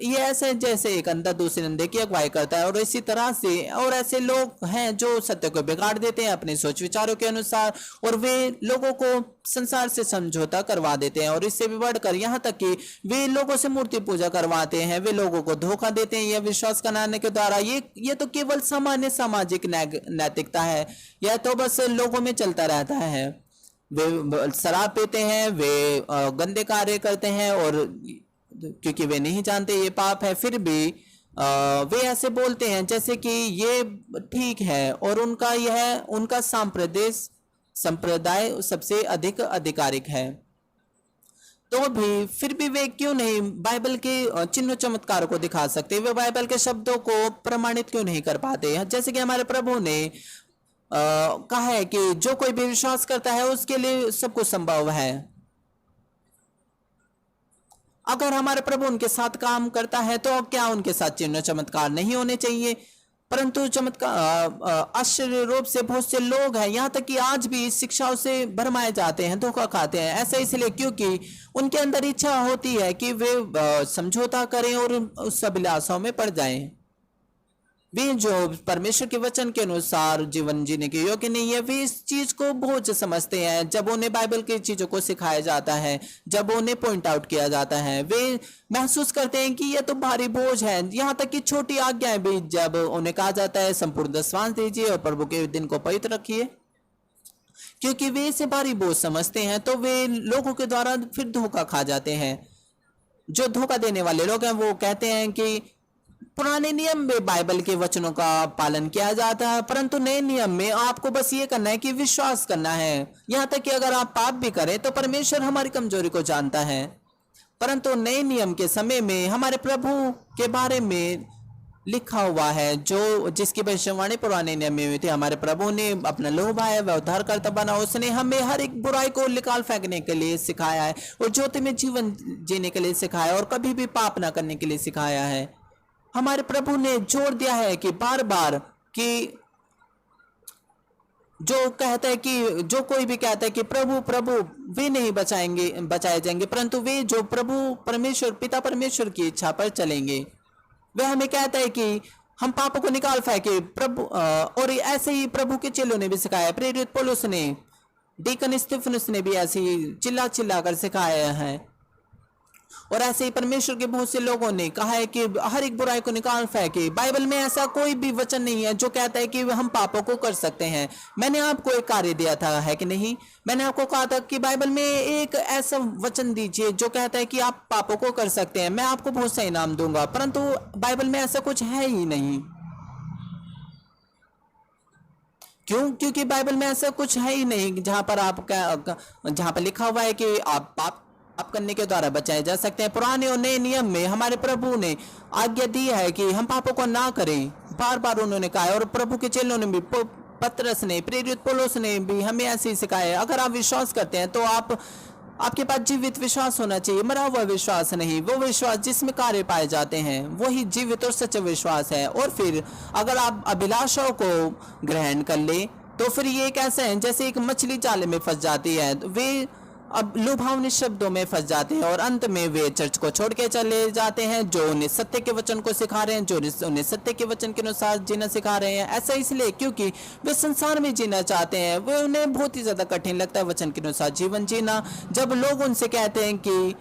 ये ऐसे जैसे एक अंधा दूसरे अंधे की अगुवाई करता है, और इसी तरह से और ऐसे लोग हैं जो सत्य को बिगाड़ देते हैं अपने सोच विचारों के अनुसार, और वे लोगों को संसार से समझौता करवा देते हैं। और इससे भी बढ़कर यहाँ तक कि वे लोगों से मूर्ति पूजा करवाते हैं, वे लोगों को धोखा देते हैं यह विश्वास कराने के द्वारा। ये तो केवल सामान्य सामाजिक नैतिकता है, यह तो बस लोगों में चलता रहता है। वे शराब पीते हैं, वे गंदे कार्य करते हैं, और क्योंकि वे नहीं जानते ये पाप है, फिर भी वे ऐसे बोलते हैं जैसे कि ये ठीक है, और उनका संप्रदाय सबसे अधिक आधिकारिक है। तो भी फिर भी वे क्यों नहीं बाइबल के चिन्ह चमत्कारों को दिखा सकते, वे बाइबल के शब्दों को प्रमाणित क्यों नहीं कर पाते। जैसे कि हमारे प्रभु ने कहा है कि जो कोई भी विश्वास करता है उसके लिए सब कुछ संभव है। अगर हमारे प्रभु उनके साथ काम करता है तो क्या उनके साथ चिन्ह चमत्कार नहीं होने चाहिए? परंतु चमत्कार आश्चर्य रूप से बहुत से लोग हैं, यहाँ तक कि आज भी शिक्षाओं से भरमाए जाते हैं, धोखा खाते हैं। ऐसा इसलिए क्योंकि उनके अंदर इच्छा होती है कि वे समझौता करें और उस अभिलाषाओं में पड़ जाएं। वे जो परमेश्वर के वचन के अनुसार जीवन जीने के योग्य नहीं है, वे इस चीज को बोझ समझते हैं। जब उन्हें बाइबल की चीजों को सिखाया जाता है, जब उन्हें पॉइंट आउट किया जाता है, वे महसूस करते हैं कि यह तो भारी बोझ है। यहाँ तक कि छोटी आज्ञाएं भी जब उन्हें कहा जाता है संपूर्ण दशवांश दीजिए और प्रभु के दिन को पवित्र रखिए, क्योंकि वे इसे भारी बोझ समझते हैं, तो वे लोगों के द्वारा फिर धोखा खा जाते हैं। जो धोखा देने वाले लोग हैं वो कहते हैं कि पुराने नियम में बाइबल के वचनों का पालन किया जाता है, परंतु नए नियम में आपको बस ये करना है कि विश्वास करना है। यहाँ तक कि अगर आप पाप भी करें तो परमेश्वर हमारी कमजोरी को जानता है। परंतु नए नियम के समय में हमारे प्रभु के बारे में लिखा हुआ है, जो जिसकी भविष्यवाणी पुराने नियम में हुई थी। हमारे प्रभु ने अपना लहू बहाया, वह उद्धारकर्ता बना। उसने हमें हर एक बुराई को निकाल फेंकने के लिए सिखाया है और ज्योति में जीवन जीने के लिए सिखाया और कभी भी पाप ना करने के लिए सिखाया है। हमारे प्रभु ने जोर दिया है कि बार बार कि जो कहता है कि जो कोई भी कहता है कि प्रभु प्रभु, वे नहीं बचाए जाएंगे, परंतु वे जो प्रभु परमेश्वर पिता परमेश्वर की इच्छा पर चलेंगे। वह हमें कहता है कि हम पापों को निकाल फेंके प्रभु। और ऐसे ही प्रभु के चेलों ने भी सिखाया, प्रेरित पौलुस ने, डीकन स्तिफनुस ने भी ऐसे ही चिल्ला चिल्ला कर सिखाया है। और ऐसे ही परमेश्वर के बहुत से लोगों ने कहा है कि हर एक बुराई को निकाल फेंके। बाइबल में ऐसा कोई भी वचन नहीं है जो कहता है कि हम पापों को कर सकते हैं। मैंने आपको एक कार्य दिया था, है कि नहीं? मैंने आपको कहा था कि बाइबल में एक ऐसा वचन दीजिए जो कहता है कि आप पापों को कर सकते हैं, मैं आपको बहुत सा इनाम दूंगा। परंतु बाइबल में ऐसा कुछ है ही नहीं। क्यों? क्योंकि बाइबल में ऐसा कुछ है ही नहीं जहां पर लिखा हुआ है कि आप पाप करने के द्वारा बचाए जा सकते हैं। पुराने और नए नियम में हमारे प्रभु ने आज्ञा दी है कि हम पापों को ना करें, बार बार उन्होंने कहा है। और प्रभु के चेलों ने भी, पतरस ने, प्रेरित पौलुस ने भी हमें ऐसे ही सिखाया है। अगर आप विश्वास करते हैं तो आपके पास जीवित विश्वास होना चाहिए, मरा हुआ विश्वास नहीं। वो विश्वास जिसमें कार्य पाए जाते हैं वही जीवित और सच्चा विश्वास है। और फिर अगर आप अभिलाषाओं को ग्रहण कर ले तो फिर ये एक ऐसा है जैसे एक मछली जाले में फंस जाती है। वे अब लुभावनी शब्दों में फंस जाते हैं और अंत में वे चर्च को छोड़ के चले जाते हैं, जो उन्हें सत्य के वचन को सिखा रहे हैं, जो उन्हें सत्य के वचन के अनुसार जीना सिखा रहे हैं। ऐसा इसलिए क्योंकि वे संसार में जीना चाहते हैं, वे उन्हें बहुत ही ज्यादा कठिन लगता है वचन के अनुसार जीवन जीना। जब लोग उनसे कहते हैं कि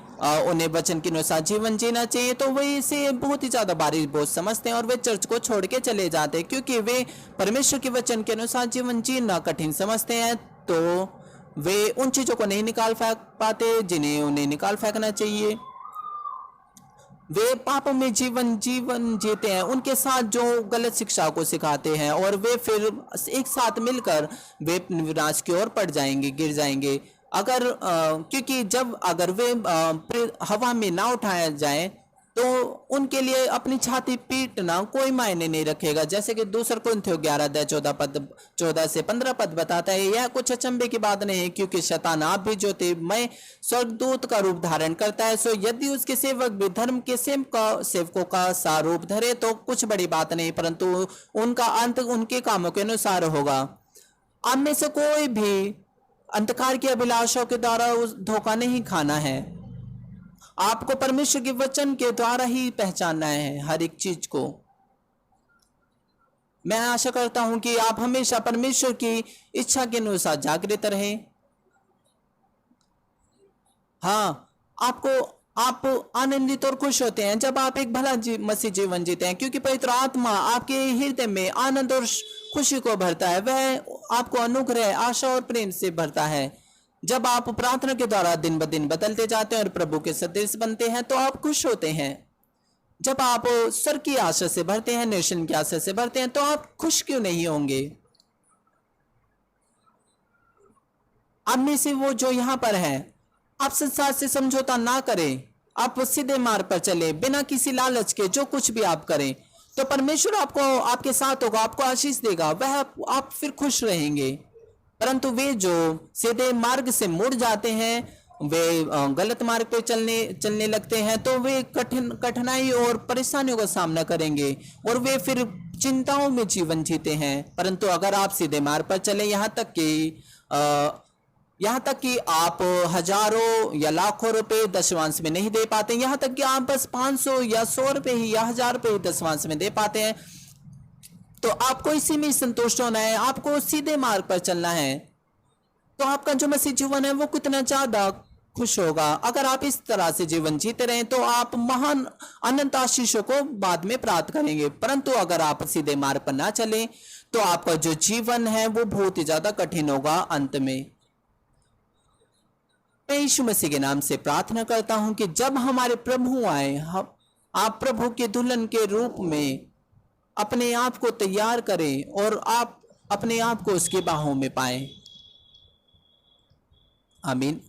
उन्हें वचन के अनुसार जीवन जीना चाहिए तो वे इसे बहुत ही ज्यादा भारी बोझ समझते हैं और वे चर्च को छोड़ के चले जाते हैं, क्योंकि वे परमेश्वर के वचन के अनुसार जीवन जीना कठिन समझते हैं। तो वे उन चीजों को नहीं निकाल फेंक पाते जिन्हें उन्हें निकाल फेंकना चाहिए। वे पापों में जीवन जीवन जीते हैं, उनके साथ जो गलत शिक्षा को सिखाते हैं, और वे फिर एक साथ मिलकर वे विनाश की ओर पड़ जाएंगे, गिर जाएंगे। अगर क्योंकि जब अगर वे हवा में ना उठाया जाए तो उनके लिए अपनी छाती पीटना कोई मायने नहीं रखेगा। जैसे कि दूसरा कुरिन्थियों 11 अध्याय 14 से 15 पद बताता है, यह कुछ अचंभे की बात नहीं है, क्योंकि शैतान आप भी ज्योतिर्मय स्वर्गदूत का रूप धारण करता है। सो यदि उसके सेवक भी धर्म के सेवकों का सा रूप धरे तो कुछ बड़ी बात नहीं, परंतु उनका अंत उनके कामों के अनुसार होगा। आप में से कोई भी अंधकार की अभिलाषाओं के द्वारा उस धोखा नहीं खाना है। आपको परमेश्वर के वचन के द्वारा ही पहचानना है हर एक चीज को। मैं आशा करता हूं कि आप हमेशा परमेश्वर की इच्छा के अनुसार जागृत रहें। हाँ, आप आनंदित और खुश होते हैं जब आप एक भला मसीह जीवन जीते हैं, क्योंकि पवित्र आत्मा आपके हृदय में आनंद और खुशी को भरता है। वह आपको अनुग्रह, आशा और प्रेम से भरता है। जब आप प्रार्थना के द्वारा दिन ब दिन बदलते जाते हैं और प्रभु के सदृश बनते हैं तो आप खुश होते हैं। जब आप स्वर्ग की आशा से भरते हैं, नेशन की आशा से भरते हैं, तो आप खुश क्यों नहीं होंगे? आप में से वो जो यहाँ पर है, आप संसार से समझौता ना करें, आप सीधे मार्ग पर चले बिना किसी लालच के। जो कुछ भी आप करें तो परमेश्वर आपको आपके साथ होगा, आपको आशीष देगा, वह आप फिर खुश रहेंगे। परंतु वे जो सीधे मार्ग से मुड़ जाते हैं, वे गलत मार्ग पे चलने लगते हैं, तो वे कठिनाई और परेशानियों का सामना करेंगे और वे फिर चिंताओं में जीवन जीते हैं। परंतु अगर आप सीधे मार्ग पर चले, यहाँ तक कि आप हजारों या लाखों रुपए दशवांश में नहीं दे पाते, यहाँ तक कि आप बस 500 या 100 रुपए ही या 1000 रुपए ही दशवांश में दे पाते हैं, तो आपको इसी में संतुष्ट होना है, आपको सीधे मार्ग पर चलना है। तो आपका जो मसीह जीवन है वो कितना ज्यादा खुश होगा। अगर आप इस तरह से जीवन जीते रहें तो आप महान अनंत आशीषों को बाद में प्राप्त करेंगे। परंतु अगर आप सीधे मार्ग पर ना चलें तो आपका जो जीवन है वो बहुत ही ज्यादा कठिन होगा अंत में। मैं यीशु मसीह के नाम से प्रार्थना करता हूं कि जब हमारे प्रभु आए, आप प्रभु के दुल्हन के रूप में अपने आप को तैयार करें और आप अपने आप को उसकी बाहों में पाएं। आमीन।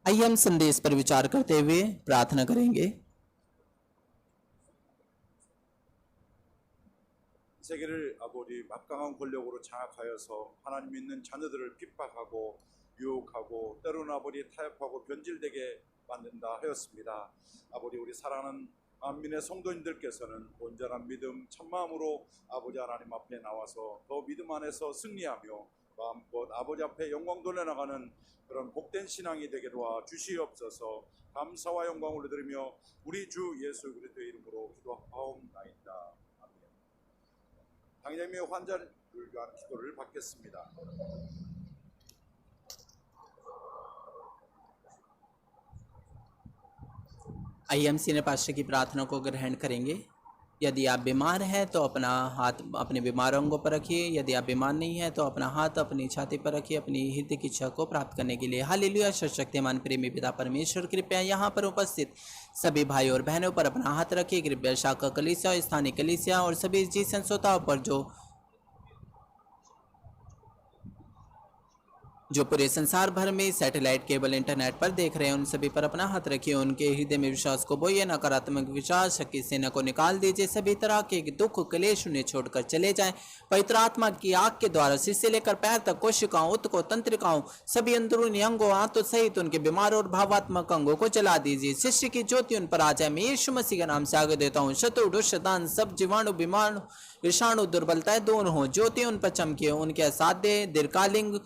आइए हम संदेश पर विचार करते हुए प्रार्थना करेंगे। 세계를 아버지 막강한 권력으로 장악하여서 하나님 믿는 자녀들을 핍박하고 유혹하고 때로는 아버지 타협하고 변질되게 만든다 하였습니다. 아버지 우리 사랑하는 만민의 성도님들께서는 온전한 믿음 참마음으로 아버지 하나님 앞에 나와서 더 믿음 안에서 승리하며 마음껏 아버지 앞에 영광 돌려나가는 그런 복된 신앙이 되게 도와 주시옵소서. 감사와 영광을 올려드리며 우리 주 예수 그리스도의 이름으로 기도하옵나이다. 아멘. 당장의 환자를 위한 기도를 받겠습니다. आइए हम सीनियर पास्टर की प्रार्थना को ग्रहण करेंगे। यदि आप बीमार हैं तो अपना हाथ अपने बीमार अंगों पर रखिए, यदि आप बीमार नहीं हैं तो अपना हाथ अपनी छाती पर रखिए अपनी हृदय की इच्छा को प्राप्त करने के लिए। हालेलुया। सर्वशक्तिमान प्रेमी पिता परमेश्वर, कृपया यहाँ पर उपस्थित सभी भाई और बहनों पर अपना हाथ रखिए। कृपया शाखा कलीसिया और स्थानीय कलीसिया और सभी जी संस्थाओं पर जो पूरे संसार भर में सैटेलाइट केबल इंटरनेट पर देख रहे हैं, उन सभी पर अपना हाथ रखिए। उनके हृदय में विश्वास को बोइए, नकारात्मक विचार शक्ति सेना को निकाल दीजिए। सभी तरह के दुख क्लेश उन्हें छोड़कर चले जाएं। पवित्र आत्मा की आग के द्वारा सिर से लेकर पैर तक कोशिकाओं, उत्तकों, तंत्रिकाओं, सभी अंदरूनी अंगों, आंतों सहित उनके बीमार और भावात्मक अंगों को जला दीजिए। शिष्य की ज्योति उन पर आ जाए। मैं यीशु मसीह के नाम से आगे देता हूँ। शत्रु, दुष्ट, शैतान, सब जीवाणु, बीमार, विषाणु, दुर्बलताएं दूर हो। ज्योति उन पर चमके, उनके असाध्य दीर्घकालीन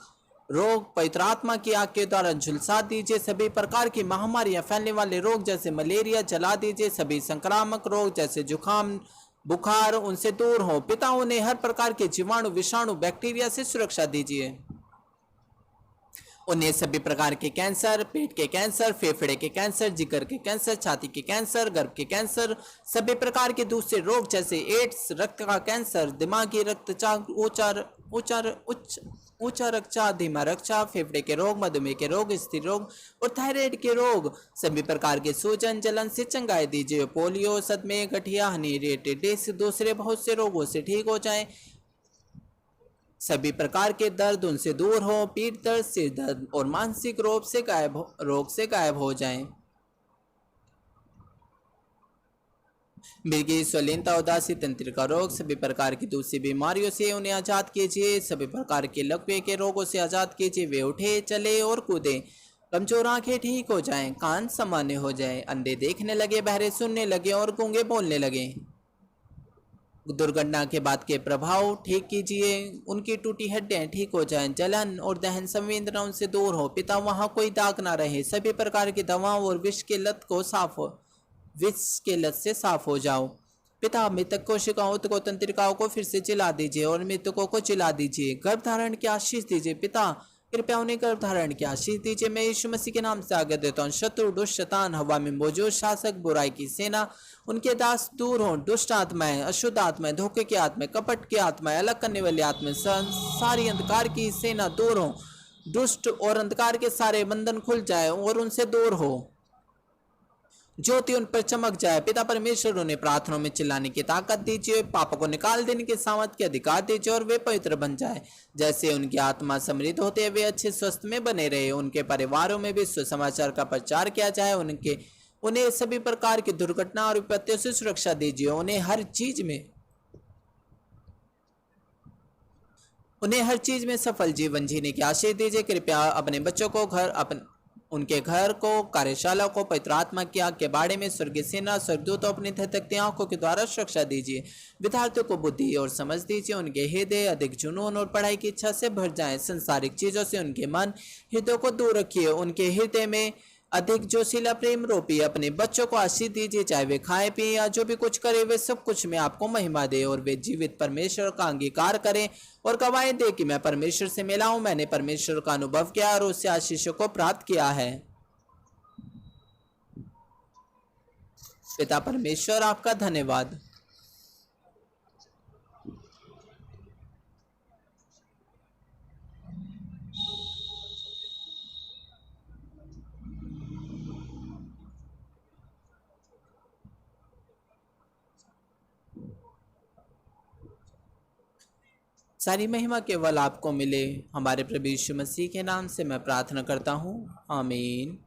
रोग पवित्र आत्मा की आग के द्वारा झुलसा दीजिए। सभी प्रकार की महामारियां फैलने वाले रोग जैसे मलेरिया जला दीजिए। सभी संक्रामक रोग जैसे जुकाम, बुखार उनसे दूर हो। पिता उन्हें हर प्रकार के जीवाणु, विषाणु, बैक्टीरिया से सुरक्षा दीजिए। उन्हें सभी प्रकार के कैंसर, पेट के कैंसर, फेफड़े के कैंसर, जिगर के कैंसर, छाती के कैंसर, गर्भ के कैंसर, सभी प्रकार के दूसरे रोग जैसे एड्स, रक्त का कैंसर, दिमागी रक्तचाप, ऊंचा रक्तचाप, धीमा रक्तचाप, फेफड़े के रोग, मधुमेह के रोग, स्त्री रोग और थायराइड के रोग, सभी प्रकार के सूजन जलन से चंगाई दीजिए। पोलियो, सदमे, गठिया, हनीरिएटेड डिस्क, दूसरे बहुत से रोगों से ठीक हो जाएं। सभी प्रकार के दर्द उनसे दूर हो, पीठ दर्द, सिर दर्द और मानसिक रोग से गायब हो जाएं। मिर्गी, स्वलीनता, उदासी, तंत्रिका रोग, सभी प्रकार की दूसरी बीमारियों से उन्हें आजाद कीजिए। सभी प्रकार के लकवे के रोगों से आजाद कीजिए। वे उठे, चले और कूदे। कमजोर आंखें ठीक हो जाएं, कान सामान्य हो जाएं, अंधे देखने लगे, बहरे सुनने लगे और गूंगे बोलने लगे। दुर्घटना के बाद के प्रभाव ठीक कीजिए। उनकी टूटी हड्डियां ठीक हो जाएं, जलन और दहन संवेदना उनसे दूर हो। पिता, वहां कोई दाग ना रहे। सभी प्रकार की दवाओं और विष के लत से साफ हो जाओ। पिता, मृतक कोशिकाओं को, तंत्रिकाओं को फिर से चिल्ला दीजिए और मृतकों को चिल्ला दीजिए। गर्भ धारण की आशीष दीजिए। पिता, कृपया उन्हें गर्भ धारण की आशीष दीजिए। मैं यीशु मसीह के नाम से आज्ञा देता हूँ, शत्रु, दुष्ट, शैतान, हवा में मौजूद शासक, बुराई की सेना, उनके दास दूर हों। दुष्ट आत्माएं, अशुद्ध आत्माएं, धोखे की आत्माएं, कपट की आत्माएं, अलग करने वाली आत्माएं, सारी अंधकार की सेना दूर हों। दुष्ट और अंधकार के सारे बंधन खुल जाए और उनसे दूर हो। ज्योति उन पर चमक जाए। पिता परमेश्वर, उन्हें प्रार्थनाओं में चिल्लाने की ताकत दीजिए, पापों को निकाल देने के सामर्थ के अधिकार दीजिए और वे पवित्र बन जाए। जैसे उनकी आत्मा समृद्ध होते हैं, वे अच्छे स्वस्थ में बने रहे। उनके परिवारों में भी सुसमाचार का प्रचार किया जाए। उन्हें सभी प्रकार की दुर्घटना और विपत्तियों से सुरक्षा दीजिए। उन्हें हर चीज में सफल जीवन जीने की आशीष दीजिए। कृपया अपने बच्चों को उनके घर को, कार्यशाला को पवित्र आत्मा की आग के बाड़े में स्वर्गीय सेना, स्वर्गदूतों अपनी थकती आंखों के द्वारा सुरक्षा दीजिए। विद्यार्थियों को बुद्धि और समझ दीजिए। उनके हृदय अधिक जुनून और पढ़ाई की इच्छा से भर जाएं। संसारिक चीजों से उनके मन हृदय को दूर रखिए। उनके हृदय में अधिक जोशीला प्रेम रोपिए। अपने बच्चों को आशीष दीजिए, चाहे वे खाए पिए या जो भी कुछ करे, वे सब कुछ में आपको महिमा दे और वे जीवित परमेश्वर का अंगीकार करें और गवाही दे कि मैं परमेश्वर से मिला हूं। मैंने परमेश्वर का अनुभव किया और उससे आशीषों को प्राप्त किया है। पिता परमेश्वर, आपका धन्यवाद। सारी महिमा केवल आपको मिले। हमारे प्रभु यीशु मसीह के नाम से मैं प्रार्थना करता हूँ, आमीन।